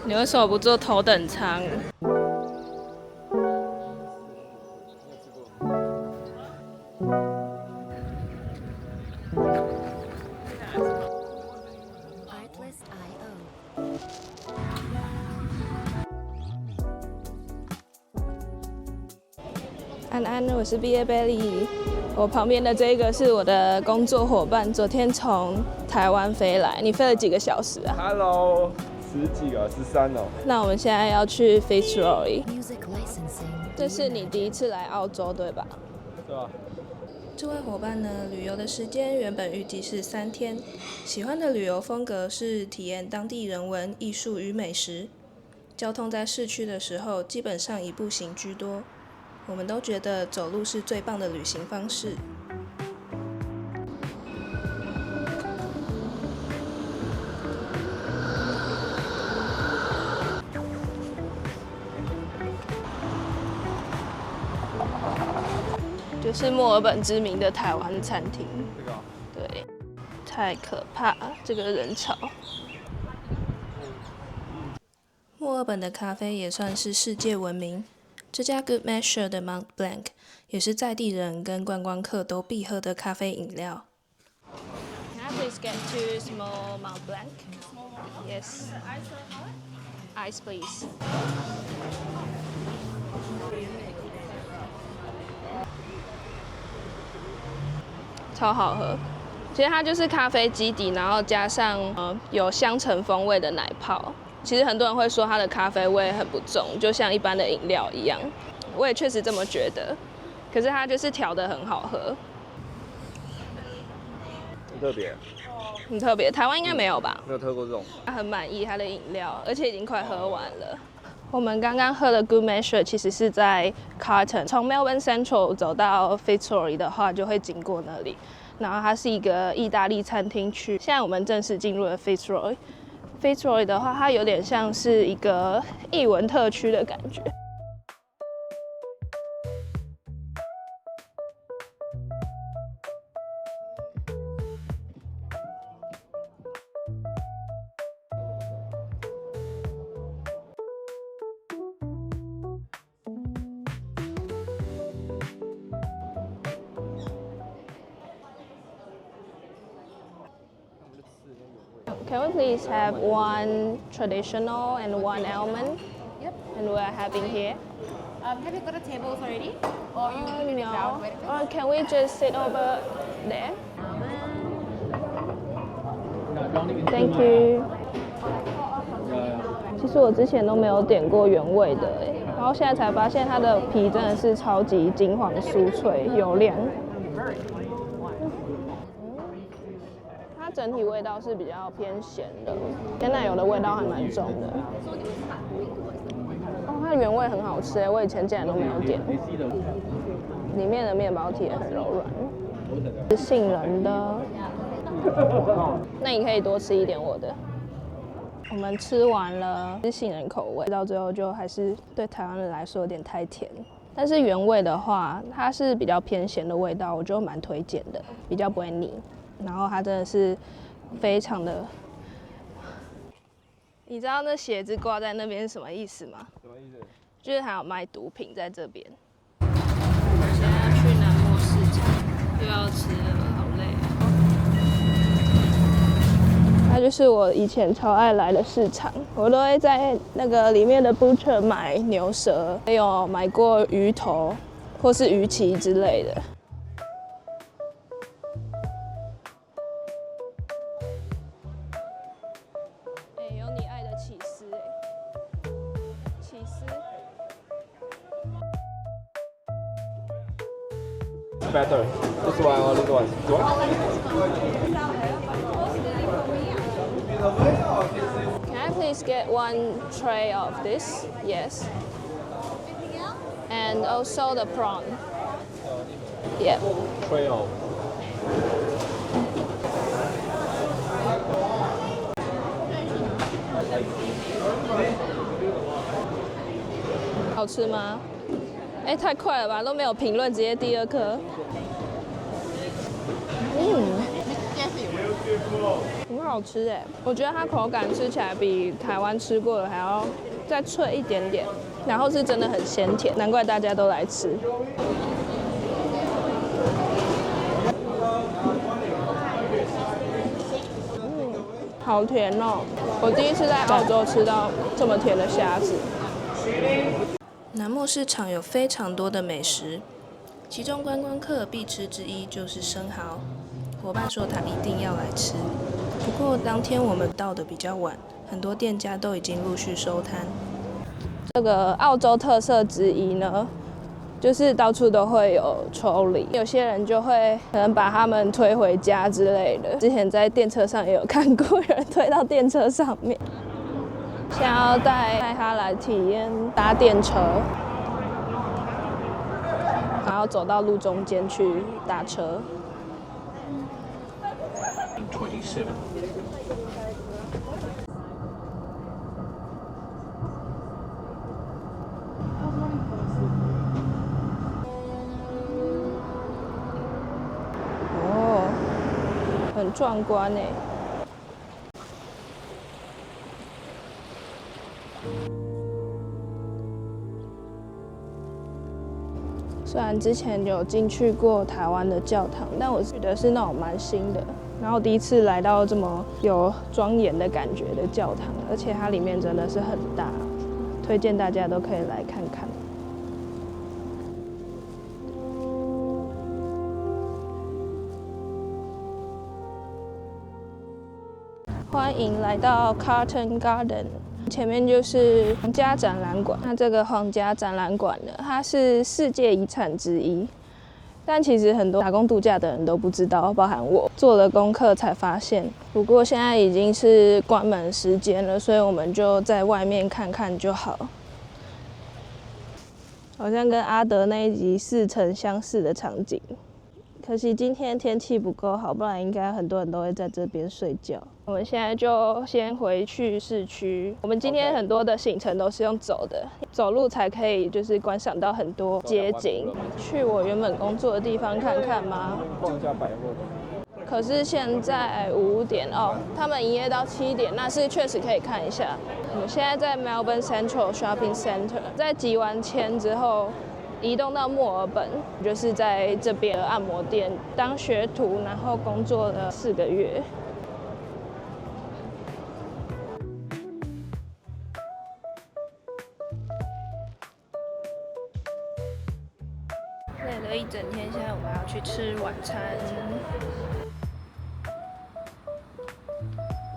你为什么不坐头等舱？安安，我是毕业 Belly。我旁边的这个是我的工作伙伴，昨天从台湾飞来。你飞了几个小时啊 ？Hello， 10几个，13哦。那我们现在要去 Fitzroy。这是你第一次来澳洲对吧？对吧？这位伙伴呢，旅游的时间原本预计是3天，喜欢的旅游风格是体验当地人文、艺术与美食。交通在市区的时候，基本上以步行居多。我们都觉得走路是最棒的旅行方式。就是墨尔本知名的台湾餐厅。这个。对，太可怕，这个人潮。墨尔本的咖啡也算是世界闻名。这家 Good Measure 的 Mont Blanc 也是在地人跟观光客都必喝的咖啡饮料。Can I please get 2 small Mont Blanc? Yes. Ice, please. 超好喝，其实它就是咖啡基底，然后加上有香橙风味的奶泡。其实很多人会说它的咖啡味很不重，就像一般的饮料一样。我也确实这么觉得，可是它就是调得很好喝，很特别。很特别，台湾应该没有吧？没有喝过这种。很满意它的饮料，而且已经快喝完了。我们刚刚喝的 Good Measure 其实是在 Carlton， 从 Melbourne Central 走到 Fitzroy 的话，就会经过那里。然后它是一个意大利餐厅区。现在我们正式进入了 Fitzroy。Fitzroy 的话，它有点像是一个艺文特区的感觉。Can we please have 1 traditional and 1 almond? Yep. And we're having here. Have you got a table already? Or you leave it down? Or can we just sit over there? Thank you. 其实我之前都没有点过原味的然后现在才发现它的皮真的是超级金黄酥脆油亮。它整体味道是比较偏咸的，鲜奶油的味道还蛮重的。哦，它的原味很好吃我以前竟然都没有点。里面的面包体也很柔软，是杏仁的。那你可以多吃一点我的。我们吃完了是杏仁口味，到最后就还是对台湾人来说有点太甜。但是原味的话，它是比较偏咸的味道，我就蛮推荐的，比较不会腻。然后它真的是非常的，你知道那鞋子挂在那边是什么意思吗？什么意思？就是还有卖毒品在这边。我们现在要去南墨市场，又要吃了，好累啊。它就是我以前超爱来的市场，我都会在那个里面的 butcher 买牛舌，还有买过鱼头或是鱼鳍之类的。有你爱的起司起司。Better. This one or this one? This one? Can I please get 1 tray of this? Yes. And also the prawn. Yeah. Tray of. 好吃吗？太快了吧，都没有评论，直接第2颗。很好吃哎，我觉得它口感吃起来比台湾吃过的还要再脆一点点，然后是真的很鲜甜，难怪大家都来吃。好甜哦！我第一次在澳洲吃到这么甜的虾子。南墨市场有非常多的美食，其中观光客必吃之一就是生蚝。伙伴说他一定要来吃，不过当天我们到的比较晚，很多店家都已经陆续收摊。这个澳洲特色之一呢，就是到处都会有抽梨，有些人就会可能把他们推回家之类的。之前在电车上也有看过有人推到电车上面。想要带他来体验搭电车，然后走到路中间去搭车。哦，很壮观哎。虽然之前有进去过台湾的教堂，但我去的是那种蛮新的，然后第一次来到这么有庄严的感觉的教堂，而且它里面真的是很大，推荐大家都可以来看看。欢迎来到 Carlton Garden。前面就是皇家展览馆，那这个皇家展览馆呢，它是世界遗产之一，但其实很多打工度假的人都不知道，包含我做了功课才发现。不过现在已经是关门时间了，所以我们就在外面看看就好。好像跟阿德那一集似曾相识的场景。可惜今天天气不够好，不然应该很多人都会在这边睡觉。我们现在就先回去市区。我们今天很多的行程都是用走的，走路才可以就是观赏到很多街景。去我原本工作的地方看看吗？逛一下百货。可是现在5点哦，他们营业到7点，那是确实可以看一下。我们现在在 Melbourne Central Shopping Centre， 在集完签之后，移动到墨尔本，就是在这边的按摩店当学徒，然后工作了4个月。累了一整天，现在我们要去吃晚餐。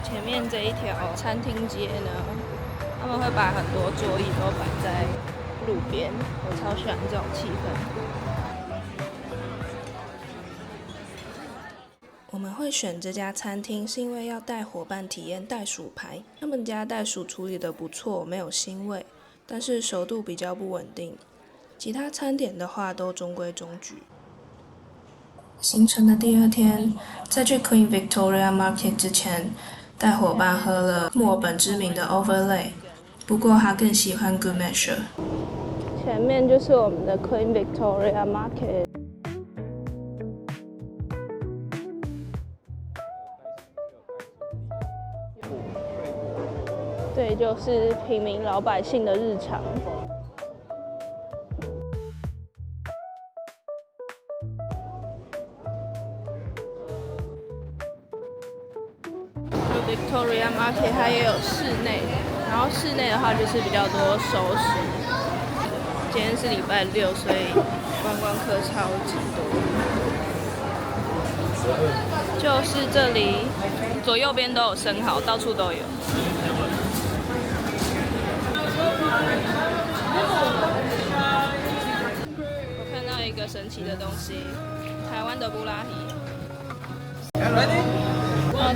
前面这一条餐厅街呢，他们会把很多桌椅都摆在路边，我超喜欢这种气氛。我们会选这家餐厅，是因为要带伙伴体验袋鼠排。他们家袋鼠处理得不错，没有腥味，但是熟度比较不稳定。其他餐点的话都中规中矩。行程的第2天，在去 Queen Victoria Market 之前，带伙伴喝了墨尔本知名的 Overlay， 不过他更喜欢 Good Measure。前面就是我们的 Queen Victoria Market。对，就是平民老百姓的日常。Victoria Market 它也有室内，然后室内的话就是比较多熟食。今天是礼拜6，所以观光客超级多。就是这里左右边都有生蚝，到处都有。我看到一个神奇的东西，台湾的布拉提。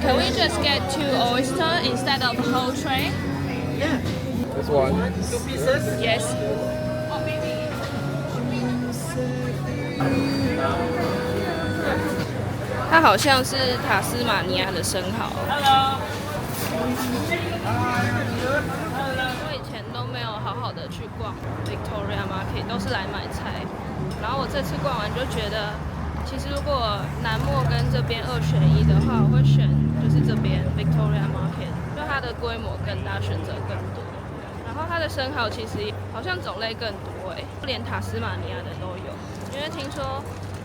Can we just get 2 oyster instead of the whole tray? Yeah. This one. 2 pieces? Yes. 它好像是塔斯马尼亚的生蚝。我以前都没有好好的去逛 Victoria Market， 都是来买菜。然后我这次逛完就觉得，其实如果南墨跟这边2选1的话，我会选就是是这边 Victoria Market， 就它的规模更大，选择更多。然后它的生蚝其实好像种类更多连塔斯马尼亚的都有。因为听说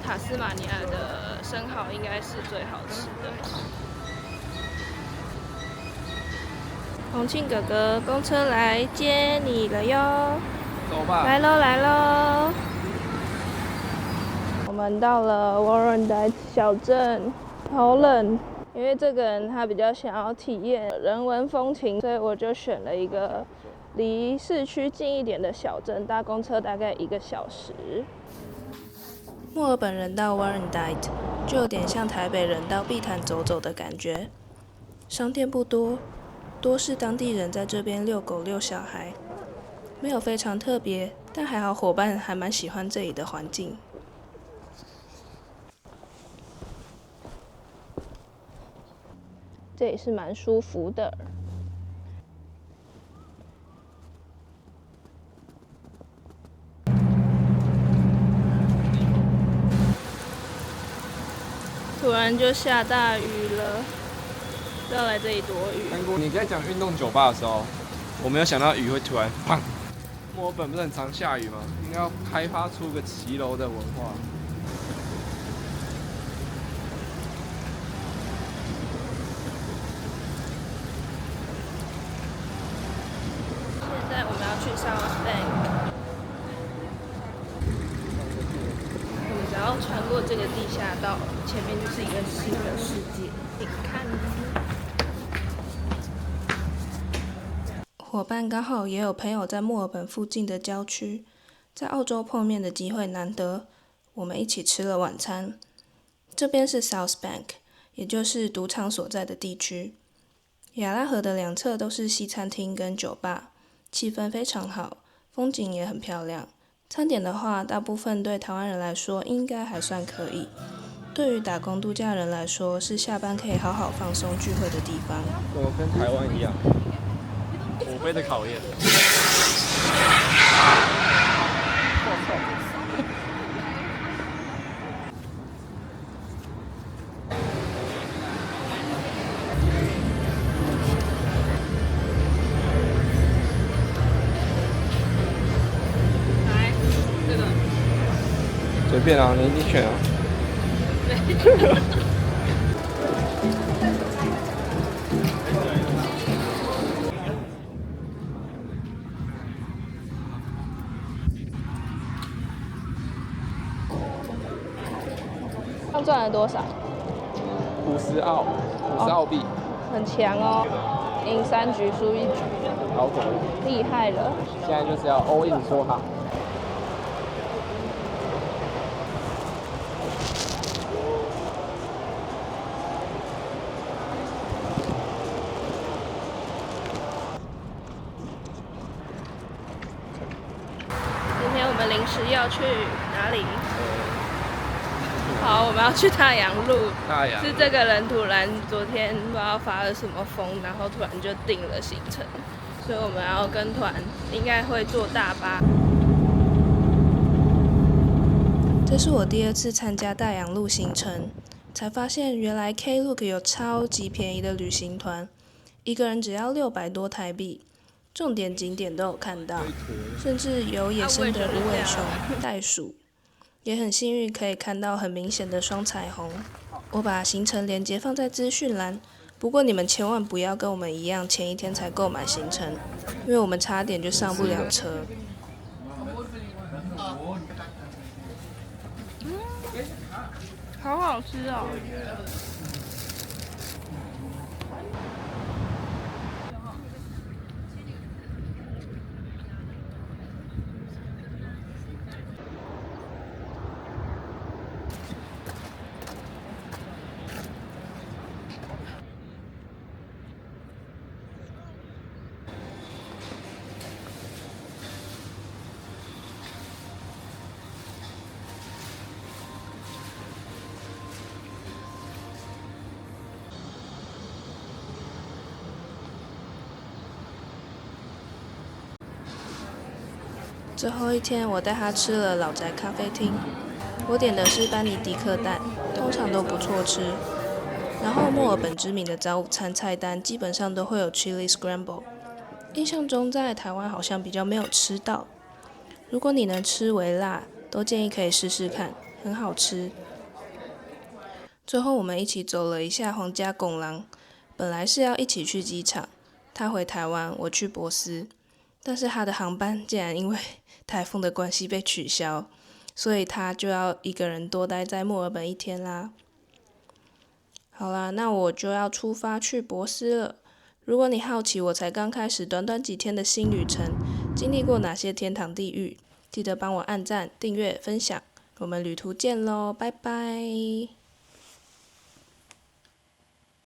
塔斯马尼亚的生蚝应该是最好吃的。洪庆哥哥，公车来接你了哟！走吧。来喽来喽！我们到了 Warrandyte 小镇，好冷。因为这个人他比较想要体验人文风情，所以我就选了一个离市区近一点的小镇，搭公车大概1个小时。墨尔本人到 Warrandyte 就有点像台北人到碧潭走走的感觉。商店不多，多是当地人在这边遛狗遛小孩，没有非常特别，但还好伙伴还蛮喜欢这里的环境。这也是蛮舒服的。突然就下大雨了，要来这里躲雨。你在讲运动酒吧的时候，我没有想到雨会突然砰。墨尔本不是很常下雨吗？应该要开发出个骑楼的文化。现在我们要去 South Bank， 我们只要穿过这个地下道，前面就是一个新的世界。你看，伙伴刚好也有朋友在墨尔本附近的郊区，在澳洲碰面的机会难得，我们一起吃了晚餐。这边是 South Bank， 也就是赌场所在的地区。亚拉河的两侧都是西餐厅跟酒吧，气氛非常好，风景也很漂亮。餐点的话，大部分对台湾人来说应该还算可以。对于打工度假人来说，是下班可以好好放松聚会的地方。我跟台湾一样，火杯的考验。来这个，随便啊，你选啊。他赚了多少50澳，50澳币。很强哦，赢3局输1局，好走，厉害了。现在就是要 all in 说好。今天我们临时要去哪里？好，我们要去大洋路。大洋是这个人突然昨天不知道发了什么疯，然后突然就定了行程，所以我们要跟团，应该会坐大巴。这是我第2次参加大洋路行程，才发现原来 Klook 有超级便宜的旅行团，一个人只要600多台币，重点景点都有看到，甚至有野生的无尾熊、袋鼠，也很幸运可以看到很明显的双彩虹。我把行程连结放在资讯栏，不过你们千万不要跟我们一样前1天才购买行程，因为我们差点就上不了车。好好吃哦！最后1天，我带他吃了老宅咖啡厅。我点的是班尼迪克蛋，通常都不错吃。然后墨尔本知名的早午餐菜单基本上都会有 Chili Scramble， 印象中在台湾好像比较没有吃到。如果你能吃微辣，都建议可以试试看，很好吃。最后我们一起走了一下皇家拱廊，本来是要一起去机场，他回台湾，我去博斯，但是他的航班竟然因为台风的关系被取消，所以他就要一个人多待在墨尔本1天啦。好啦，那我就要出发去博斯了。如果你好奇我才刚开始短短几天的新旅程，经历过哪些天堂地狱，记得帮我按赞、订阅、分享。我们旅途见咯，拜拜。